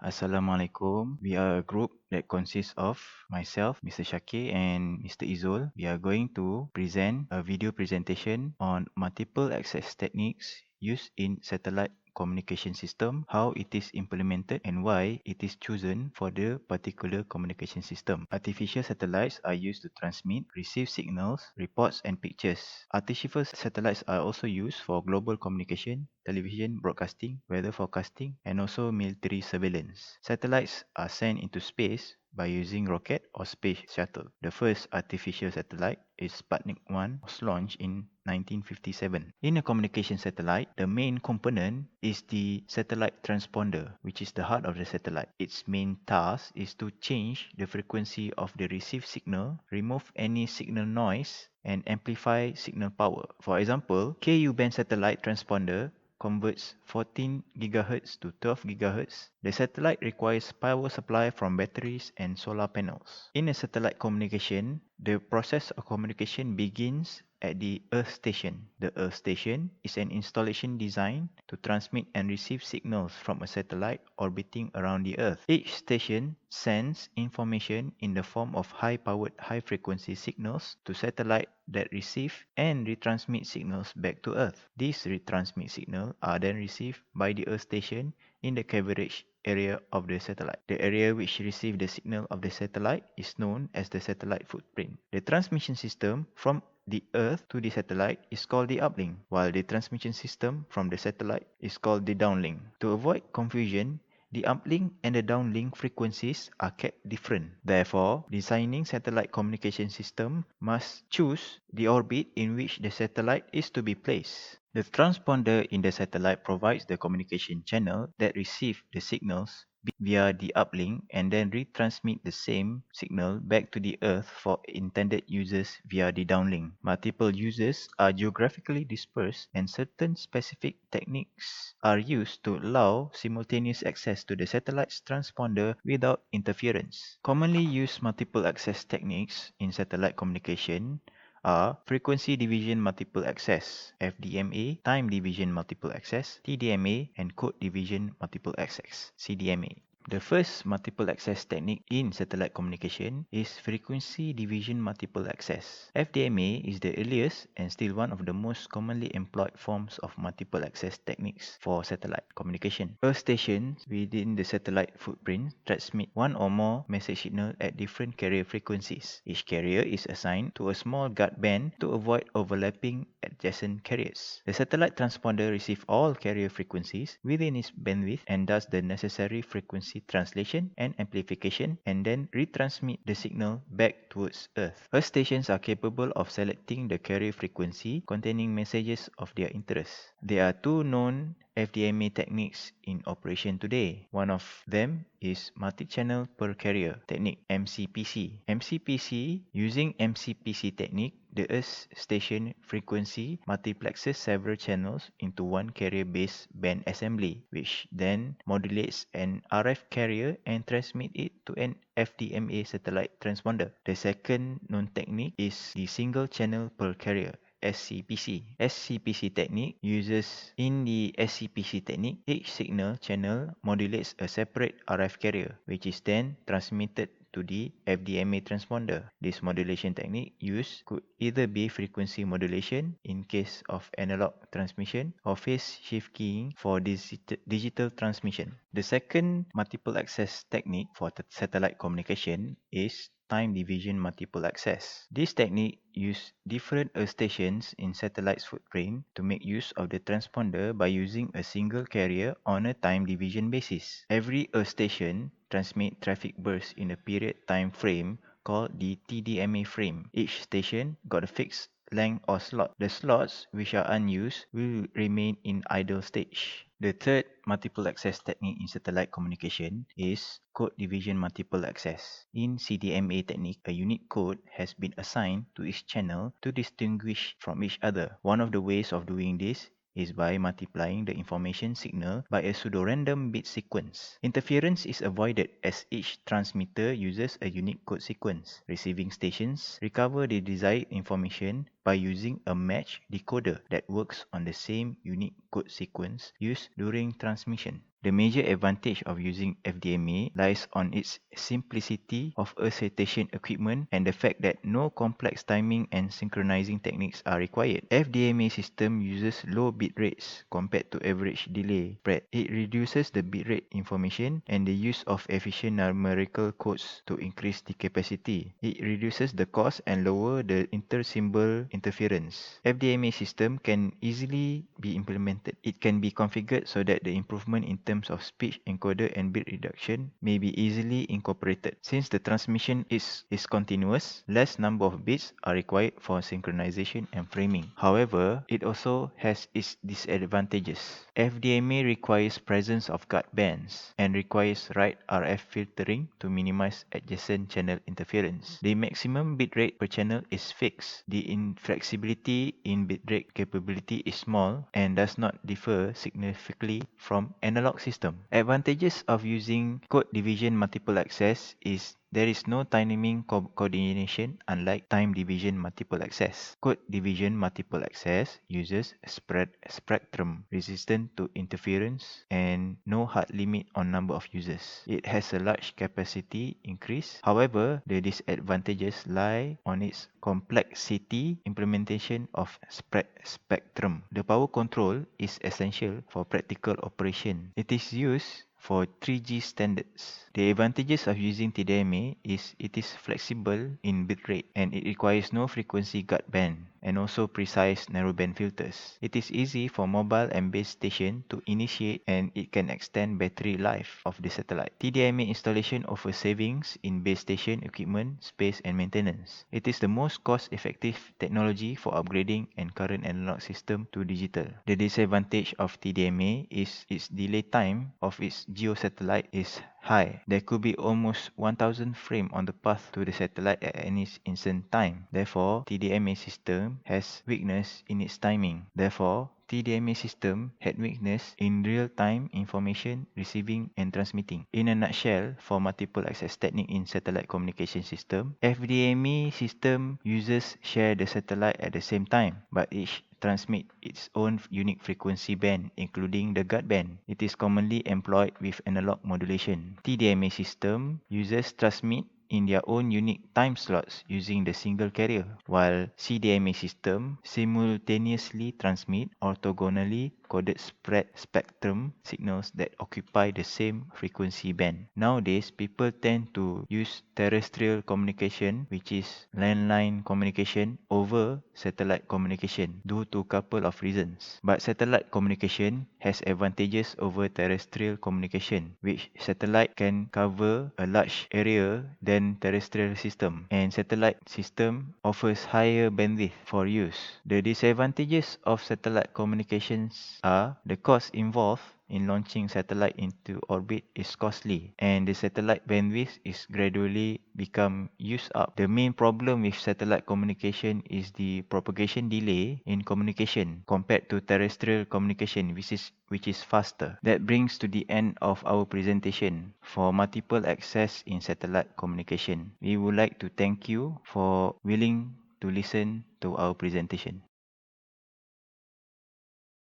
Assalamualaikum. We are a group that consists of myself, Mr. Shakir, and Mr. Izul. We are going to present a video presentation on multiple access techniques used in satellite communication system, how it is implemented and why it is chosen for the particular communication system. Artificial satellites are used to transmit, receive signals, reports and pictures. Artificial satellites are also used for global communication, television broadcasting, weather forecasting, and also military surveillance. Satellites are sent into space by using rocket or space shuttle. The first artificial satellite is Sputnik 1 was launched in 1957. In a communication satellite, the main component is the satellite transponder, which is the heart of the satellite. Its main task is to change the frequency of the received signal, remove any signal noise, and amplify signal power. For example, Ku band satellite transponder converts 14 GHz to 12 GHz. The satellite requires power supply from batteries and solar panels. In a satellite communication, the process of communication begins at the Earth Station. The Earth Station is an installation designed to transmit and receive signals from a satellite orbiting around the Earth. Each station sends information in the form of high-powered, high-frequency signals to satellite that receive and retransmit signals back to Earth. These retransmit signals are then received by the Earth Station in the coverage area of the satellite. The area which receives the signal of the satellite is known as the satellite footprint. The transmission system from the Earth to the satellite is called the uplink, while the transmission system from the satellite is called the downlink. To avoid confusion, the uplink and the downlink frequencies are kept different. Therefore, designing satellite communication system must choose the orbit in which the satellite is to be placed. The transponder in the satellite provides the communication channel that receives the signals via the uplink and then retransmit the same signal back to the Earth for intended users via the downlink. Multiple users are geographically dispersed and certain specific techniques are used to allow simultaneous access to the satellite's transponder without interference. Commonly used multiple access techniques in satellite communication are frequency division multiple access FDMA, time division multiple access TDMA, and code division multiple access CDMA. The first multiple access technique in satellite communication is frequency division multiple access. FDMA is the earliest and still one of the most commonly employed forms of multiple access techniques for satellite communication. Earth stations within the satellite footprint transmit one or more message signals at different carrier frequencies. Each carrier is assigned to a small guard band to avoid overlapping adjacent carriers. The satellite transponder receives all carrier frequencies within its bandwidth and does the necessary frequency translation and amplification and then retransmit the signal back towards Earth. Earth stations are capable of selecting the carrier frequency containing messages of their interest. There are two known FDMA techniques in operation today. One of them is multi-channel per carrier technique, MCPC. Using MCPC technique, the Earth station frequency multiplexes several channels into one carrier-based band assembly, which then modulates an RF carrier and transmits it to an FDMA satellite transponder. The second known technique is the single channel per carrier, SCPC. SCPC technique uses in the SCPC technique, each signal channel modulates a separate RF carrier, which is then transmitted to the FDMA transponder. This modulation technique used could either be frequency modulation in case of analog transmission or phase shift keying for digital transmission. The second multiple access technique for satellite communication is time division multiple access. This technique uses different Earth stations in satellite's footprint to make use of the transponder by using a single carrier on a time division basis. Every Earth station transmits traffic bursts in a period time frame called the TDMA frame. Each station got a fixed length or slot. The slots which are unused will remain in idle stage. The third multiple access technique in satellite communication is code division multiple access. In CDMA technique, a unique code has been assigned to each channel to distinguish from each other. One of the ways of doing this is by multiplying the information signal by a pseudo-random bit sequence. Interference is avoided as each transmitter uses a unique code sequence. Receiving stations recover the desired information by using a match decoder that works on the same unique code sequence used during transmission. The major advantage of using FDMA lies on its simplicity of Earth citation equipment and the fact that no complex timing and synchronizing techniques are required. FDMA system uses low bit rates compared to average delay spread. It reduces the bitrate information and the use of efficient numerical codes to increase the capacity. It reduces the cost and lower the inter-symbol interference. FDMA system can easily be implemented. It can be configured so that the improvement in terms of speech encoder and bit reduction may be easily incorporated. Since the transmission is continuous, less number of bits are required for synchronization and framing. However, it also has its disadvantages. FDMA requires presence of guard bands and requires right RF filtering to minimize adjacent channel interference. The maximum bitrate per channel is fixed. The inflexibility in bitrate capability is small and does not differ significantly from analog system. Advantages of using code division multiple access is there is no timing coordination unlike time division multiple access. Code division multiple access uses spectrum resistant to interference and no hard limit on number of users. It has a large capacity increase. However, the disadvantages lie on its complexity implementation of spectrum. The power control is essential for practical operation. It is used for 3G standards. The advantages of using TDMA is it is flexible in bitrate and it requires no frequency guard band and also precise narrowband filters. It is easy for mobile and base station to initiate and it can extend battery life of the satellite. TDMA installation offers savings in base station equipment, space and maintenance. It is the most cost-effective technology for upgrading and current analog system to digital. The disadvantage of TDMA is its delay time of its GEO satellite is high. There could be almost 1000 frames on the path to the satellite at any instant time. Therefore, TDMA system has weakness in its timing. Therefore, TDMA system had weakness in real-time information receiving and transmitting. In a nutshell, for multiple access technique in satellite communication system, FDMA system users share the satellite at the same time, but each transmit its own unique frequency band, including the guard band. It is commonly employed with analog modulation. TDMA system users transmit in their own unique time slots using the single carrier, while CDMA system simultaneously transmit orthogonally coded spread spectrum signals that occupy the same frequency band. Nowadays, people tend to use terrestrial communication, which is landline communication, over satellite communication due to a couple of reasons. But satellite communication has advantages over terrestrial communication, which satellite can cover a large area than terrestrial system, and satellite system offers higher bandwidth for use. The disadvantages of satellite communications are the cost involved in launching satellite into orbit is costly and the satellite bandwidth is gradually become used up. The main problem with satellite communication is the propagation delay in communication compared to terrestrial communication, which is faster. That brings to the end of our presentation for multiple access in satellite communication. We would like to thank you for willing to listen to our presentation.